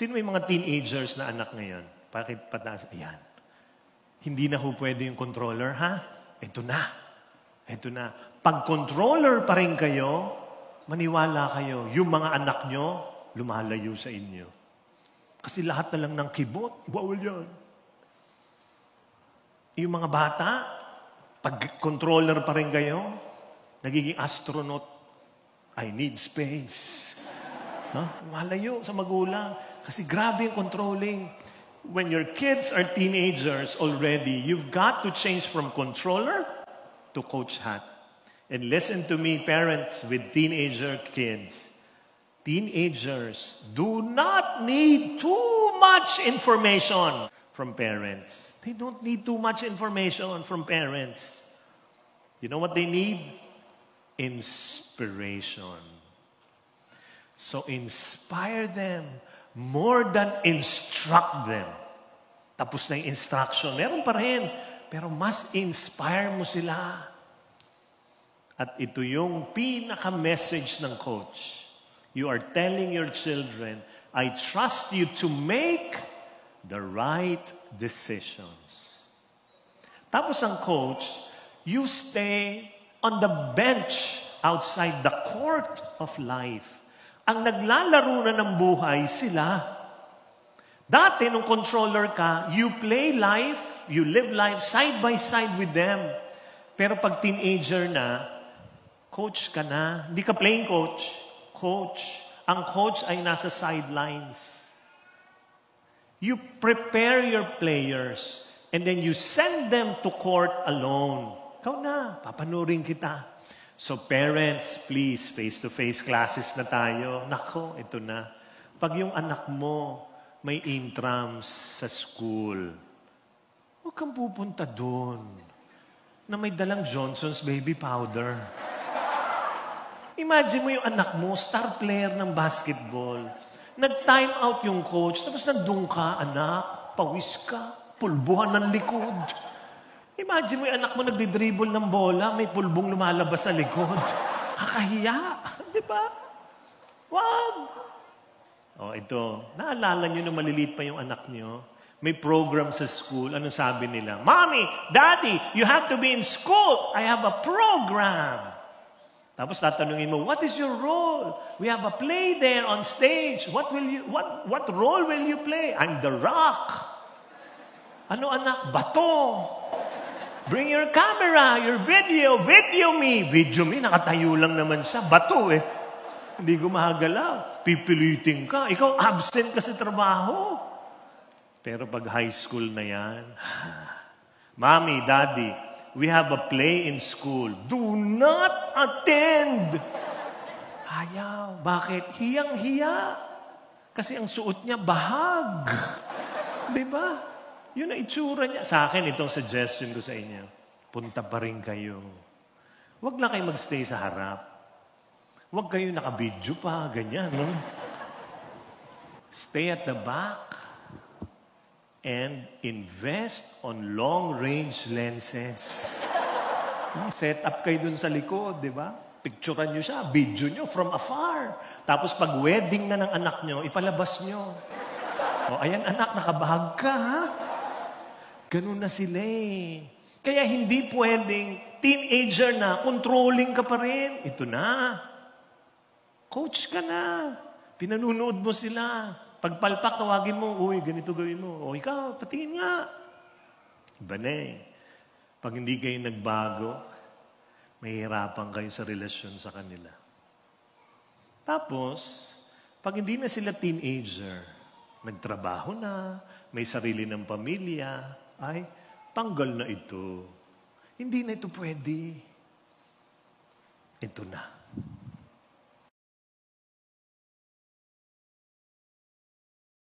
Sino may mga teenagers na anak ngayon? Bakit pataas? Ayan. Hindi na ho pwede yung controller, ha? Ito na. Ito na. Pag controller pa rin kayo, maniwala kayo, yung mga anak nyo, lumalayo sa inyo. Kasi lahat na lang ng kibot, bawal yan. Yung mga bata, pag controller pa rin kayo, nagiging astronaut, I need space. Malayo sa magulang. Kasi grabe yung controlling. When your kids are teenagers already, you've got to change from controller to coach hat. And listen to me, parents with teenager kids. Teenagers do not need too much information from parents. They don't need too much information from parents. You know what they need? Inspiration. So inspire them more than instruct them. Tapos na yung instruction. Meron pa rin. Pero mas inspire mo sila. At ito yung pinaka-message ng coach. You are telling your children, I trust you to make the right decisions. Tapos ang coach, you stay on the bench outside the court of life. Ang naglalaro na ng buhay, sila. Dati, nung controller ka, you play life, you live life side by side with them. Pero pag teenager na, coach ka na. Hindi ka playing coach. Coach. Ang coach ay nasa sidelines. You prepare your players and then you send them to court alone. Ikaw na, papanurin kita. So parents, please, face-to-face classes na tayo. Nako, ito na. Pag yung anak mo may intrams sa school, huwag kang pupunta doon na may dalang Johnson's baby powder. Imagine mo yung anak mo, star player ng basketball. Nag-time out yung coach, tapos nandun ka, anak, pawis ka, pulbuhan ng likod. Imagine mo yung anak mo nagdi-dribble ng bola, may pulbong lumalabas sa likod. Kakahiya. Di ba? Wow! O, ito. Naalala nyo nung maliliit pa yung anak nyo? May program sa school. Anong sabi nila? Mommy, Daddy, you have to be in school. I have a program. Tapos tatanungin mo, what is your role? We have a play there on stage. What role will you play? I'm the rock. Ano anak? Bato. Bring your camera, your video. Video me. Video me, nakatayo lang naman siya. Bato eh. Hindi gumagalaw. Pipilitin ka. Ikaw absent ka sa trabaho. Pero pag high school na yan, Mommy, Daddy, we have a play in school. Do not attend. Ayaw. Bakit? Hiyang-hiya. Kasi ang suot niya, bahag. Diba? Yun ang itsura niya. Sa akin, itong suggestion ko sa inyo. Punta pa rin kayo. Huwag lang kayo magstay sa harap. Huwag kayo nakabidyo pa, ganyan, no? Stay at the back and invest on long-range lenses. Set up kayo dun sa likod, di ba? Picturean nyo siya, video nyo from afar. Tapos pag wedding na ng anak nyo, ipalabas nyo. O, ayan anak, nakabahag ka, ha? Ganun na sila eh. Kaya hindi pwedeng teenager na, controlling ka pa rin. Ito na. Coach ka na. Pinanunood mo sila. Pagpalpak, tawagin mo, uy, ganito gawin mo. O ikaw, patingin nga. Iba na eh. Pag hindi kayo nagbago, mahihirapan kayo sa relasyon sa kanila. Tapos, pag hindi na sila teenager, nagtrabaho na, may sarili ng pamilya, ay, tanggal na ito. Hindi na ito pwede. Ito na.